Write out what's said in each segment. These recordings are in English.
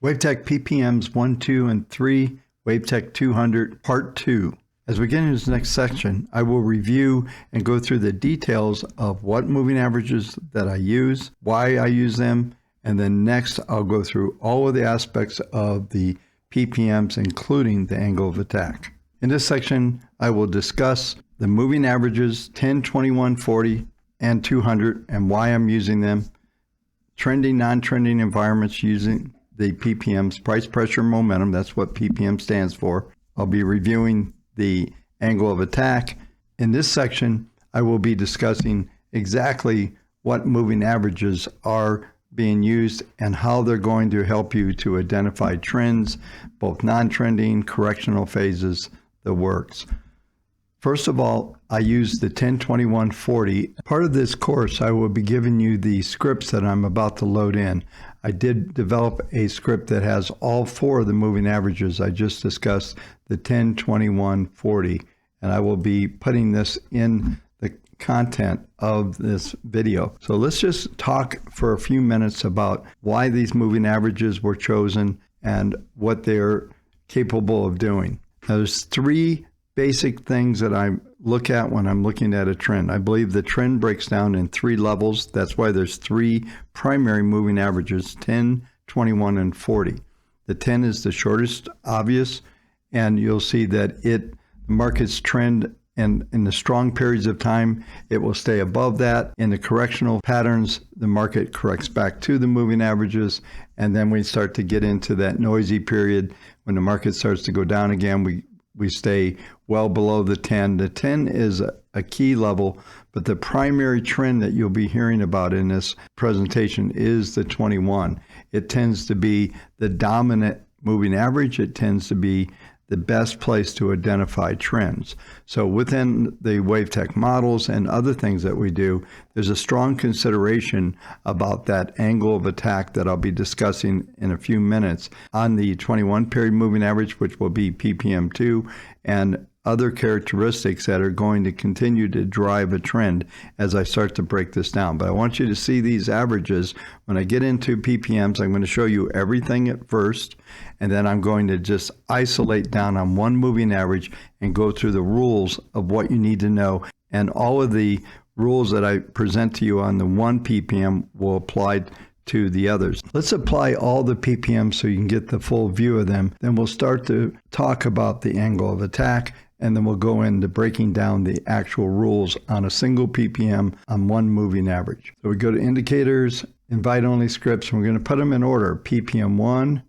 WT PPMs 1, 2, and 3, WT200 Part 2. As we get into this next section, I will review and go through the details of what moving averages that I use, why I use them, and then next I'll go through all of the aspects of the PPMs, including the angle of attack. In this section, I will discuss the moving averages 10, 21, 40, and 200 and why I'm using them, trending, non-trending environments using the PPMs, price, pressure, momentum. That's what PPM stands for. I'll be reviewing the angle of attack. In this section, I will be discussing exactly what moving averages are being used and how they're going to help you to identify trends, both non-trending, correctional phases, the works. First of all, I use the 10, 21, 40. Part of this course, I will be giving you the scripts that I'm about to load in. I did develop a script that has all four of the moving averages I just discussed, the 10, 21, 40, and I will be putting this in the content of this video. So let's just talk for a few minutes about why these moving averages were chosen and what they're capable of doing. Now, there's three basic things that I look at when I'm looking at a trend. I believe the trend breaks down in three levels. That's why there's three primary moving averages, 10, 21, and 40. The 10 is the shortest, obvious, and you'll see that the market's trend, and in the strong periods of time, it will stay above that. In the correctional patterns, the market corrects back to the moving averages, and then we start to get into that noisy period. When the market starts to go down again, we stay well below the 10. The 10 is a key level, but the primary trend that you'll be hearing about in this presentation is the 21. It tends to be the dominant moving average. It tends to be the best place to identify trends. So within the WaveTech models and other things that we do, there's a strong consideration about that angle of attack that I'll be discussing in a few minutes on the 21 period moving average, which will be PPM2, and other characteristics that are going to continue to drive a trend as I start to break this down. But I want you to see these averages. When I get into PPMs, I'm going to show you everything at first, and then I'm going to just isolate down on one moving average and go through the rules of what you need to know. And all of the rules that I present to you on the one PPM will apply to the others. Let's apply all the PPMs so you can get the full view of them. Then we'll start to talk about the angle of attack, and then we'll go into breaking down the actual rules on a single PPM on one moving average. So we go to indicators, invite only scripts, and we're going to put them in order: PPM 1,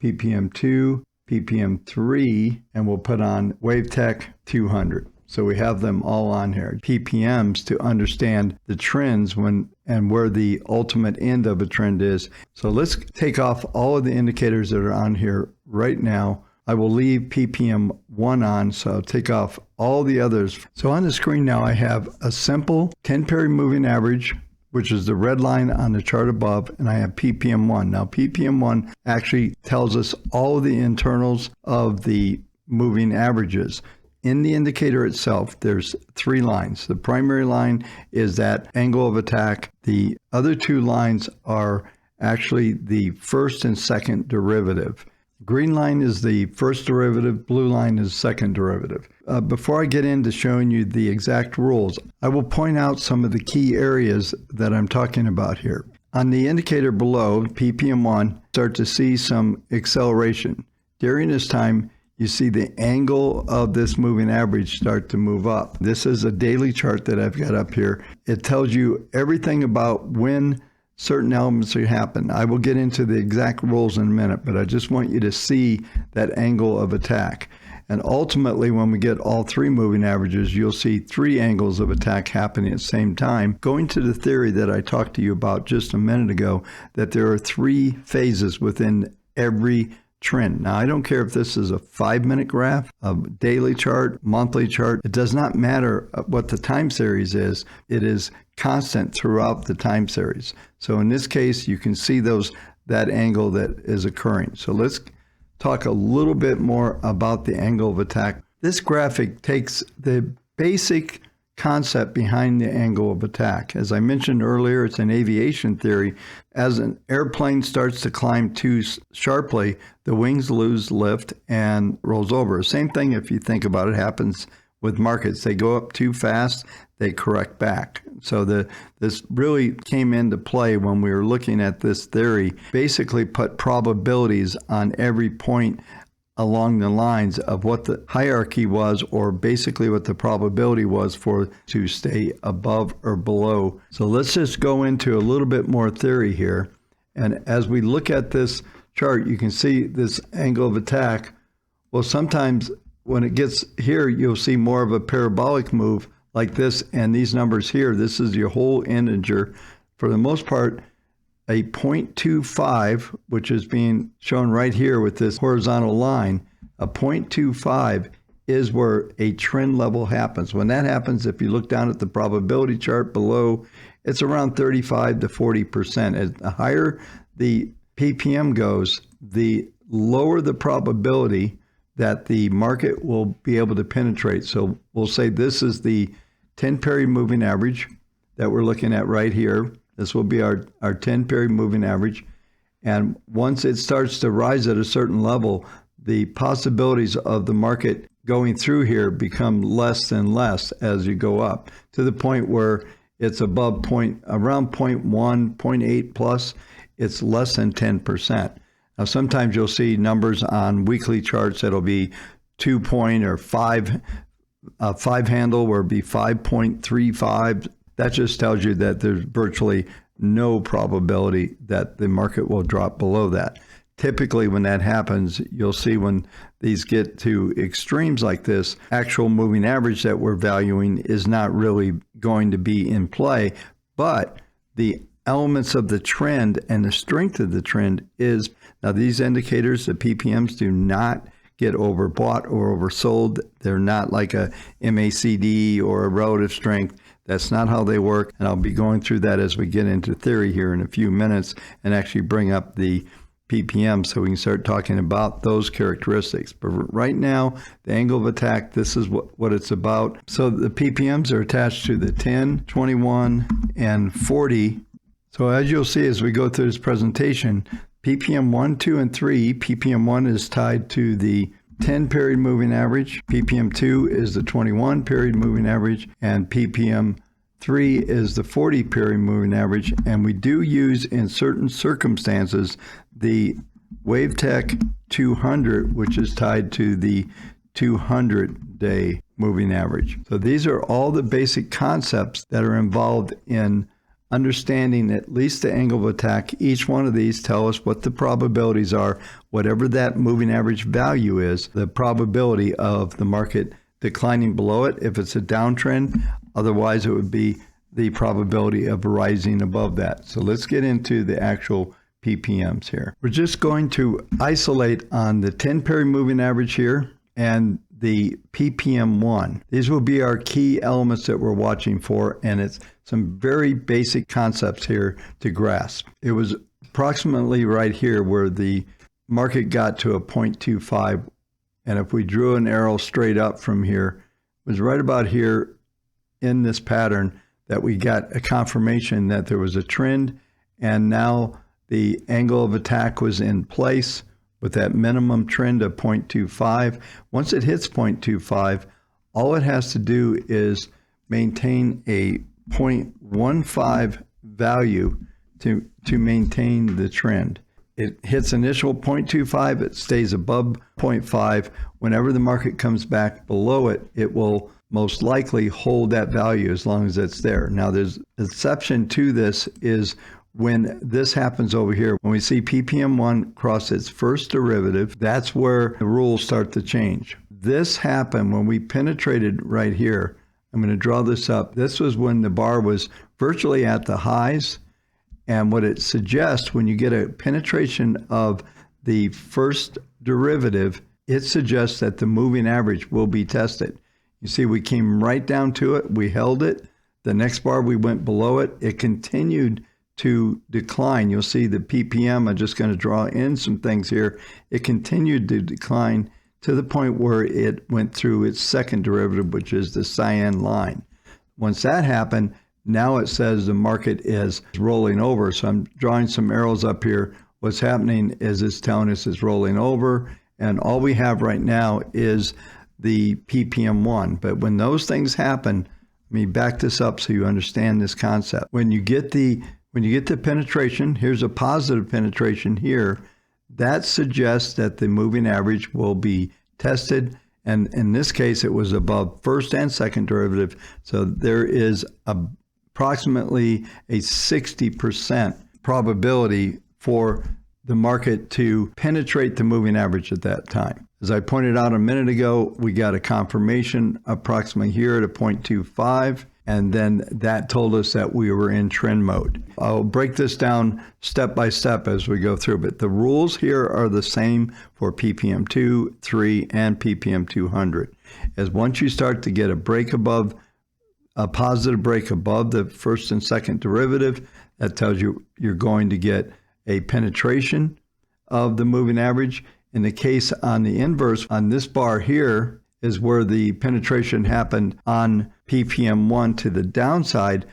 PPM 2, PPM 3, and we'll put on WaveTech 200. So we have them all on here. PPMs to understand the trends and where the ultimate end of a trend is. So let's take off all of the indicators that are on here right now. I will leave PPM 1 on, so I'll take off all the others. So on the screen now, I have a simple 10 period moving average, which is the red line on the chart above, and I have PPM 1. Now, PPM 1 actually tells us all of the internals of the moving averages. In the indicator itself, there's three lines. The primary line is that angle of attack. The other two lines are actually the first and second derivative. Green line is the first derivative, blue line is second derivative. Before I get into showing you the exact rules, I will point out some of the key areas that I'm talking about here. On the indicator below, PPM1, start to see some acceleration. During this time, you see the angle of this moving average start to move up. This is a daily chart that I've got up here. It tells you everything about when certain elements will happen. I will get into the exact rules in a minute, but I just want you to see that angle of attack. And ultimately, when we get all three moving averages, you'll see three angles of attack happening at the same time. Going to the theory that I talked to you about just a minute ago, that there are three phases within every trend. Now, I don't care if this is a 5-minute graph, a daily chart, monthly chart. It does not matter what the time series is. It is constant throughout the time series. So in this case, you can see that angle that is occurring. So let's talk a little bit more about the angle of attack. This graphic takes the basic concept behind the angle of attack. As I mentioned earlier, it's an aviation theory. As an airplane starts to climb too sharply, the wings lose lift and rolls over. Same thing, if you think about it, happens with markets. They go up too fast, they correct back. So this really came into play when we were looking at this theory. Basically put probabilities on every point along the lines of what the hierarchy was, or basically what the probability was for to stay above or below. So let's just go into a little bit more theory here. And as we look at this chart, you can see this angle of attack. Well, sometimes when it gets here, you'll see more of a parabolic move like this, and these numbers here, this is your whole integer. For the most part, a 0.25, which is being shown right here with this horizontal line, a 0.25 is where a trend level happens. When that happens, if you look down at the probability chart below, it's around 35 to 40%. As the higher the PPM goes, the lower the probability that the market will be able to penetrate. So we'll say this is the 10-period moving average that we're looking at right here. This will be our 10-period moving average. And once it starts to rise at a certain level, the possibilities of the market going through here become less and less as you go up, to the point where it's around 0.1, 0.8 plus, it's less than 10%. Now, sometimes you'll see numbers on weekly charts that'll be 2 point or 5 handle, where it'll be 5.35. That just tells you that there's virtually no probability that the market will drop below that. Typically, when that happens, you'll see when these get to extremes like this, actual moving average that we're valuing is not really going to be in play, but the elements of the trend and the strength of the trend is. Now, these indicators, the PPMs, do not get overbought or oversold. They're not like a MACD or a relative strength. That's not how they work, and I'll be going through that as we get into theory here in a few minutes and actually bring up the PPM so we can start talking about those characteristics. But right now, the angle of attack, this is what it's about. So the PPMs are attached to the 10, 21, and 40. So as you'll see as we go through this presentation, PPM 1, 2, and 3, PPM 1 is tied to the 10-period moving average, PPM 2 is the 21-period moving average, and PPM 3 is the 40-period moving average. And we do use, in certain circumstances, the WT200, which is tied to the 200-day moving average. So these are all the basic concepts that are involved in understanding at least the angle of attack. Each one of these tell us what the probabilities are, whatever that moving average value is, the probability of the market declining below it if it's a downtrend. Otherwise, it would be the probability of rising above that. So let's get into the actual PPMs here. We're just going to isolate on the 10-period moving average here and the PPM 1. These will be our key elements that we're watching for, and it's some very basic concepts here to grasp. It was approximately right here where the market got to a 0.25, and if we drew an arrow straight up from here, it was right about here in this pattern that we got a confirmation that there was a trend, and now the angle of attack was in place with that minimum trend of 0.25. Once it hits 0.25, all it has to do is maintain a 0.15 value to maintain the trend. It hits initial 0.25, it stays above 0.5. Whenever the market comes back below it, it will most likely hold that value as long as it's there. Now, there's an exception to this is when this happens over here. When we see PPM1 cross its first derivative, that's where the rules start to change. This happened when we penetrated right here. I'm going to draw this up. This was when the bar was virtually at the highs. And what it suggests, when you get a penetration of the first derivative, it suggests that the moving average will be tested. You see, we came right down to it. We held it. The next bar, we went below it. It continued to decline. You'll see the PPM, I'm just going to draw in some things here. It continued to decline to the point where it went through its second derivative, which is the cyan line. Once that happened, now it says the market is rolling over. So I'm drawing some arrows up here. What's happening is it's telling us it's rolling over, and all we have right now is the PPM1. But when those things happen, let me back this up so you understand this concept. When you get the penetration, here's a positive penetration here, that suggests that the moving average will be tested. And in this case, it was above first and second derivative. So there is approximately a 60% probability for the market to penetrate the moving average at that time. As I pointed out a minute ago, we got a confirmation approximately here at a 0.25, and then that told us that we were in trend mode. I'll break this down step by step as we go through, but the rules here are the same for PPM 2, 3, and PPM 200. As once you start to get a break above, a positive break above the first and second derivative, that tells you you're going to get a penetration of the moving average. In the case on the inverse, on this bar here is where the penetration happened on PPM1 to the downside.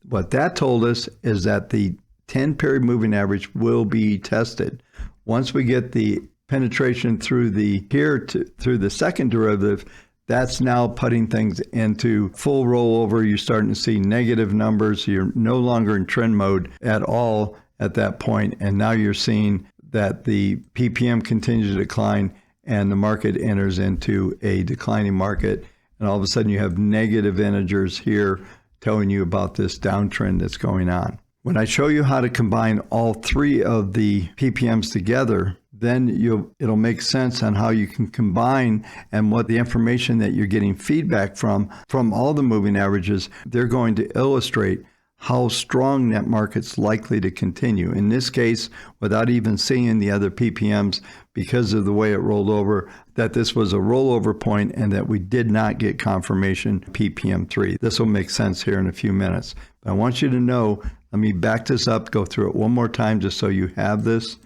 What that told us is that the 10-period moving average will be tested. Once we get the penetration through through the second derivative, that's now putting things into full rollover. You're starting to see negative numbers. You're no longer in trend mode at all at that point, and now you're seeing that the PPM continues to decline and the market enters into a declining market, and all of a sudden you have negative integers here telling you about this downtrend that's going on. When I show you how to combine all three of the PPMs together, then it'll make sense on how you can combine and what the information that you're getting feedback from all the moving averages, they're going to illustrate how strong that market's likely to continue. In this case, without even seeing the other PPMs, because of the way it rolled over, that this was a rollover point and that we did not get confirmation PPM3. This will make sense here in a few minutes. But I want you to know, let me back this up, go through it one more time just so you have this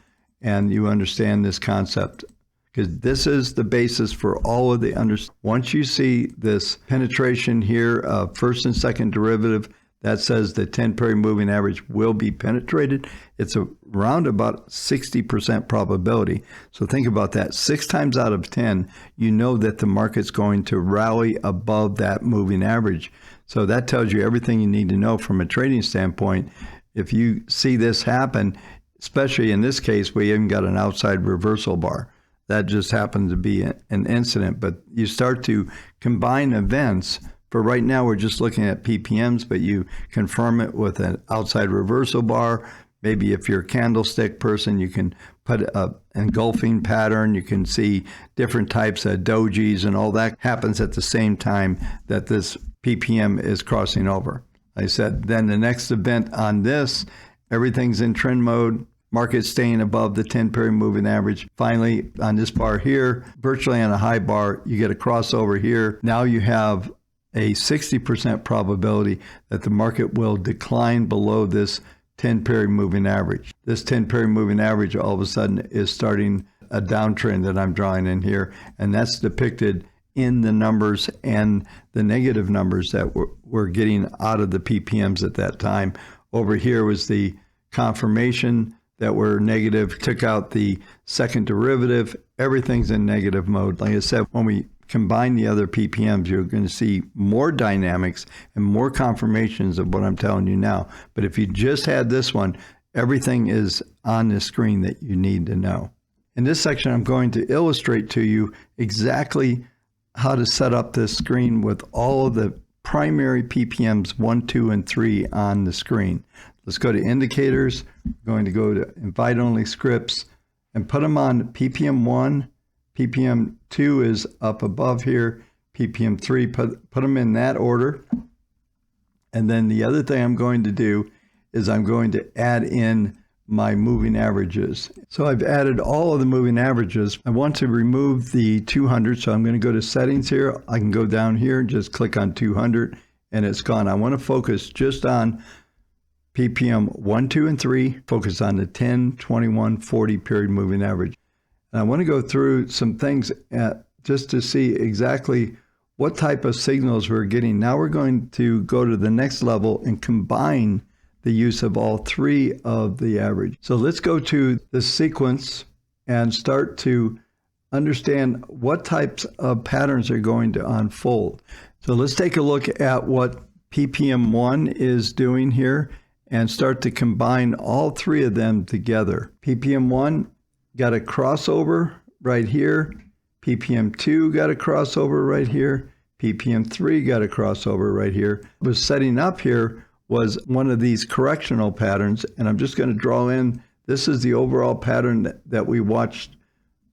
and you understand this concept. Because this is the basis for all of the Once you see this penetration here of first and second derivative, that says the 10-period moving average will be penetrated. It's around about 60% probability. So think about that. 6 times out of 10, you know that the market's going to rally above that moving average. So that tells you everything you need to know from a trading standpoint. If you see this happen, especially in this case, we even got an outside reversal bar. That just happened to be an incident. But you start to combine events. For right now, we're just looking at PPMs, but you confirm it with an outside reversal bar. Maybe if you're a candlestick person, you can put an engulfing pattern. You can see different types of dojis, and all that happens at the same time that this PPM is crossing over. Like I said, then the next event on this, everything's in trend mode. Market staying above the 10-period moving average. Finally, on this bar here, virtually on a high bar, you get a crossover here. Now you have a 60% probability that the market will decline below this 10-period moving average. This 10-period moving average all of a sudden is starting a downtrend that I'm drawing in here, and that's depicted in the numbers and the negative numbers that we're getting out of the PPMs at that time. Over here was the confirmation that we're negative, took out the second derivative. Everything's in negative mode. Like I said, when we combine the other PPMs, you're going to see more dynamics and more confirmations of what I'm telling you now. But if you just had this one, everything is on the screen that you need to know. In this section, I'm going to illustrate to you exactly how to set up this screen with all of the primary PPMs 1, 2, and 3 on the screen. Let's go to indicators. We're going to go to invite only scripts and put them on PPM 1. PPM 2 is up above here. PPM 3, put them in that order. And then the other thing I'm going to do is I'm going to add in my moving averages. So I've added all of the moving averages. I want to remove the 200, so I'm going to go to settings here. I can go down here and just click on 200 and it's gone. I want to focus just on PPM 1, 2, and 3, focus on the 10, 21, 40 period moving average. And I want to go through some things just to see exactly what type of signals we're getting. Now we're going to go to the next level and combine the use of all three of the average. So let's go to the sequence and start to understand what types of patterns are going to unfold. So let's take a look at what PPM1 is doing here and start to combine all three of them together. PPM1 got a crossover right here. PPM2 got a crossover right here. PPM3 got a crossover right here. What was setting up here was one of these correctional patterns, and I'm just going to draw in, this is the overall pattern that we watched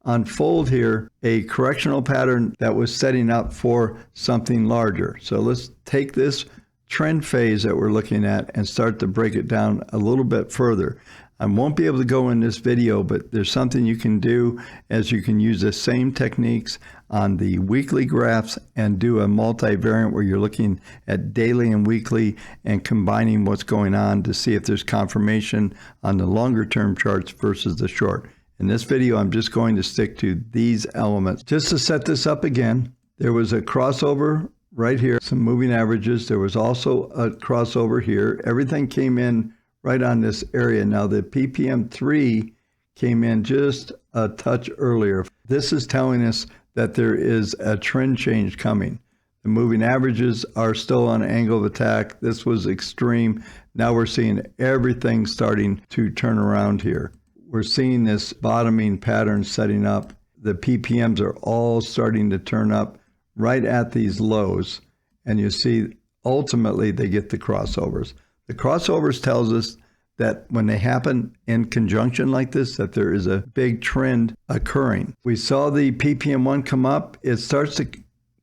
unfold here, a correctional pattern that was setting up for something larger. So let's take this trend phase that we're looking at and start to break it down a little bit further. I won't be able to go in this video, but there's something you can do, as you can use the same techniques on the weekly graphs and do a multivariate where you're looking at daily and weekly and combining what's going on to see if there's confirmation on the longer term charts versus the short. In this video, I'm just going to stick to these elements. Just to set this up again, there was a crossover right here, some moving averages. There was also a crossover here. Everything came in right on this area. Now the PPM3 came in just a touch earlier. This is telling us that there is a trend change coming. The moving averages are still on an angle of attack. This was extreme. Now we're seeing everything starting to turn around here. We're seeing this bottoming pattern setting up. The PPMs are all starting to turn up right at these lows. And you see, ultimately, they get the crossovers. The crossovers tells us that when they happen in conjunction like this, that there is a big trend occurring. We saw the PPM1 come up. It starts to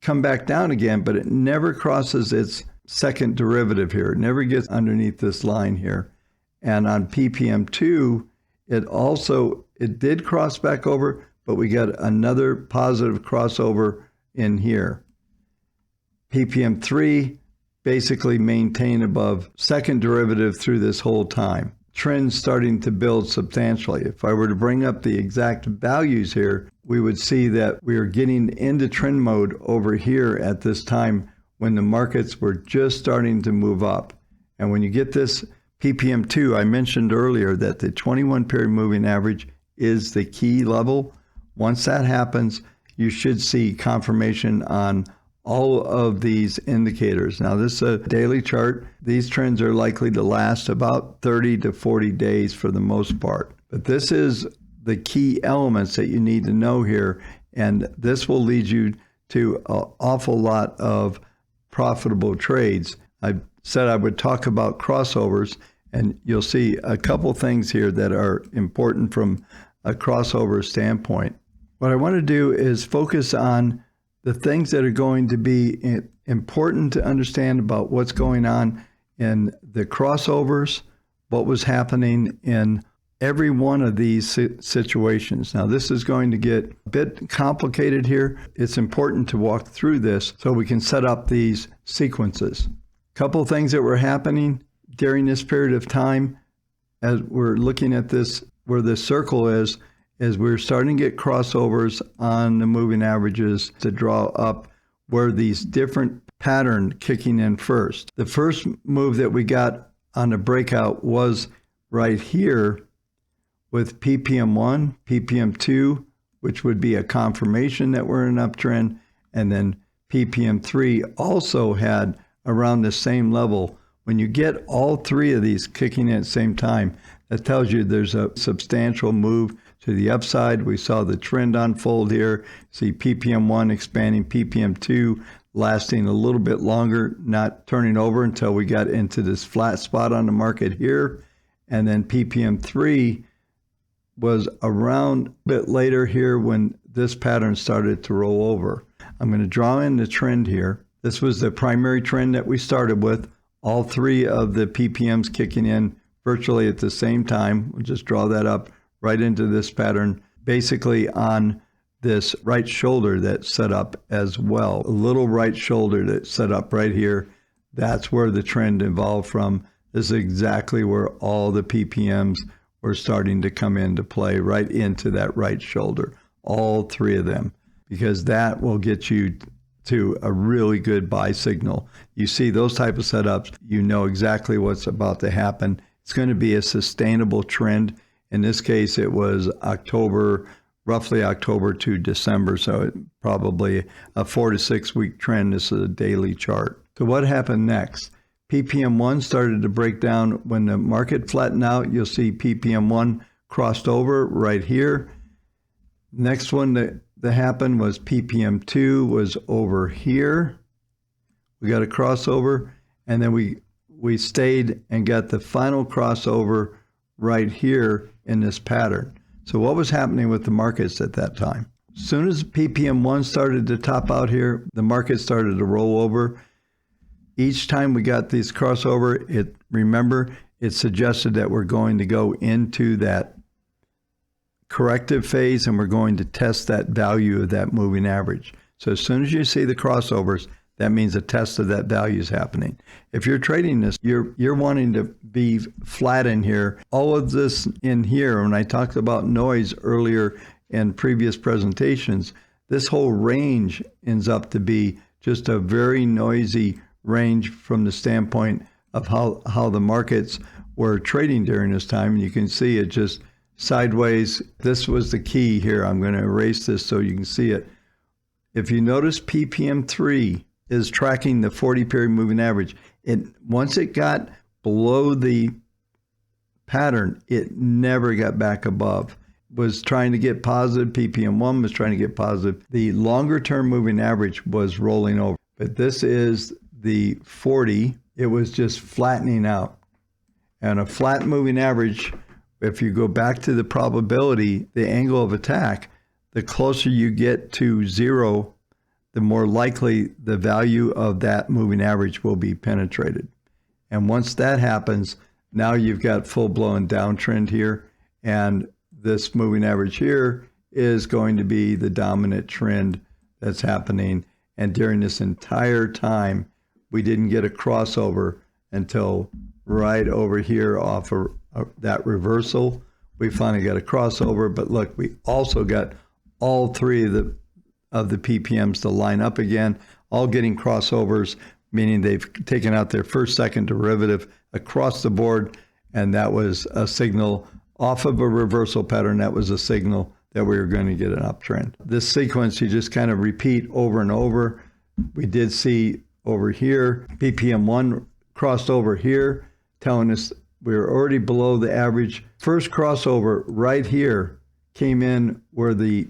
come back down again, but it never crosses its second derivative here. It never gets underneath this line here. And on PPM2, it did cross back over, but we got another positive crossover in here. PPM3 basically maintained above second derivative through this whole time. Trends starting to build substantially. If I were to bring up the exact values here, we would see that we are getting into trend mode over here at this time when the markets were just starting to move up. And when you get this PPM2, I mentioned earlier that the 21 period moving average is the key level. Once that happens, you should see confirmation on all of these indicators. Now, this is a daily chart. These trends are likely to last about 30 to 40 days for the most part. But this is the key elements that you need to know here, and this will lead you to an awful lot of profitable trades. I said I would talk about crossovers, and you'll see a couple things here that are important from a crossover standpoint. What I want to do is focus on the things that are going to be important to understand about what's going on in the crossovers, what was happening in every one of these situations. Now, this is going to get a bit complicated here. It's important to walk through this so we can set up these sequences. A couple things that were happening during this period of time as we're looking at this, where the circle is we're starting to get crossovers on the moving averages to draw up where these different pattern kicking in first. The first move that we got on the breakout was right here with PPM1, PPM2, which would be a confirmation that we're in an uptrend, and then PPM3 also had around the same level. When you get all three of these kicking in at the same time, that tells you there's a substantial move to the upside. We saw the trend unfold here. See PPM1 expanding, PPM2 lasting a little bit longer, not turning over until we got into this flat spot on the market here. And then PPM3 was around a bit later here when this pattern started to roll over. I'm going to draw in the trend here. This was the primary trend that we started with. All three of the PPMs kicking in virtually at the same time. We'll just draw that up right into this pattern, basically on this right shoulder that's set up as well. A little right shoulder that's set up right here. That's where the trend evolved from. This is exactly where all the PPMs were starting to come into play, right into that right shoulder. All three of them, because that will get you to a really good buy signal. You see those type of setups, you know exactly what's about to happen. It's going to be a sustainable trend. In this case, it was roughly October to December, so probably a 4 to 6 week trend. This is a daily chart. So what happened next? PPM1 started to break down. When the market flattened out, you'll see PPM1 crossed over right here. Next one that happened was PPM2 was over here. We got a crossover, and then we stayed and got the final crossover right here in this pattern. So what was happening with the markets at that time? As soon as PPM1 started to top out here, the market started to roll over. Each time we got these crossover, remember, it suggested that we're going to go into that corrective phase and we're going to test that value of that moving average. So as soon as you see the crossovers, that means a test of that value is happening. If you're trading this, you're wanting to be flat in here. All of this in here, when I talked about noise earlier in previous presentations, this whole range ends up to be just a very noisy range from the standpoint of how the markets were trading during this time. And you can see it just sideways. This was the key here. I'm going to erase this so you can see it. If you notice, PPM3 is tracking the 40-period moving average. Once it got below the pattern, it never got back above. Was trying to get positive. PPM1 was trying to get positive. The longer-term moving average was rolling over. But this is the 40. It was just flattening out. And a flat moving average, if you go back to the probability, the angle of attack, the closer you get to zero, the more likely the value of that moving average will be penetrated. And once that happens, now you've got full-blown downtrend here, and this moving average here is going to be the dominant trend that's happening. And during this entire time, we didn't get a crossover until right over here off of that reversal. We finally got a crossover, but look, we also got all three of the PPMs to line up again, all getting crossovers, meaning they've taken out their first, second derivative across the board, and that was a signal off of a reversal pattern. That was a signal that we were going to get an uptrend. This sequence you just kind of repeat over and over. We did see over here, PPM1 crossed over here, telling us we were already below the average. First crossover right here came in where the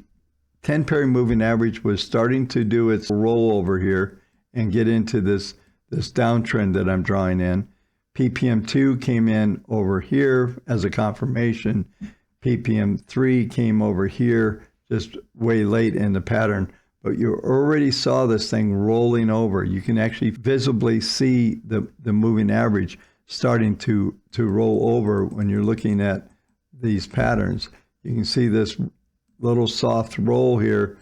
10-period moving average was starting to do its rollover here and get into this downtrend that I'm drawing in. PPM2 came in over here as a confirmation. PPM3 came over here just way late in the pattern, but you already saw this thing rolling over. You can actually visibly see the moving average starting to roll over when you're looking at these patterns. You can see this little soft roll here.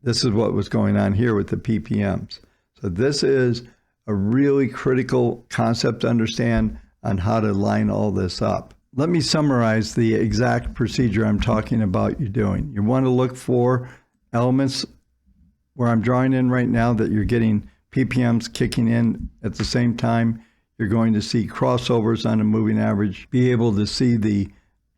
This is what was going on here with the PPMs. So this is a really critical concept to understand on how to line all this up. Let me summarize the exact procedure I'm talking about you doing. You want to look for elements where I'm drawing in right now that you're getting PPMs kicking in at the same time. You're going to see crossovers on a moving average, be able to see the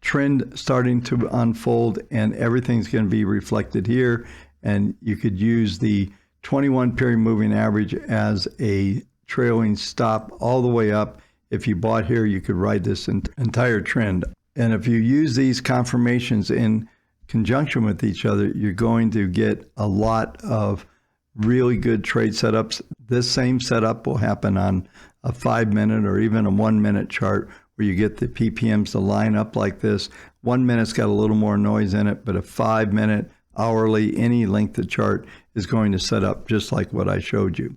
trend starting to unfold, and everything's going to be reflected here. And you could use the 21-period moving average as a trailing stop all the way up. If you bought here, you could ride this entire trend. And if you use these confirmations in conjunction with each other, you're going to get a lot of really good trade setups. This same setup will happen on a 5-minute or even a 1-minute chart, where you get the PPMs to line up like this. 1 minute's got a little more noise in it, but a 5-minute, hourly, any length of chart is going to set up just like what I showed you.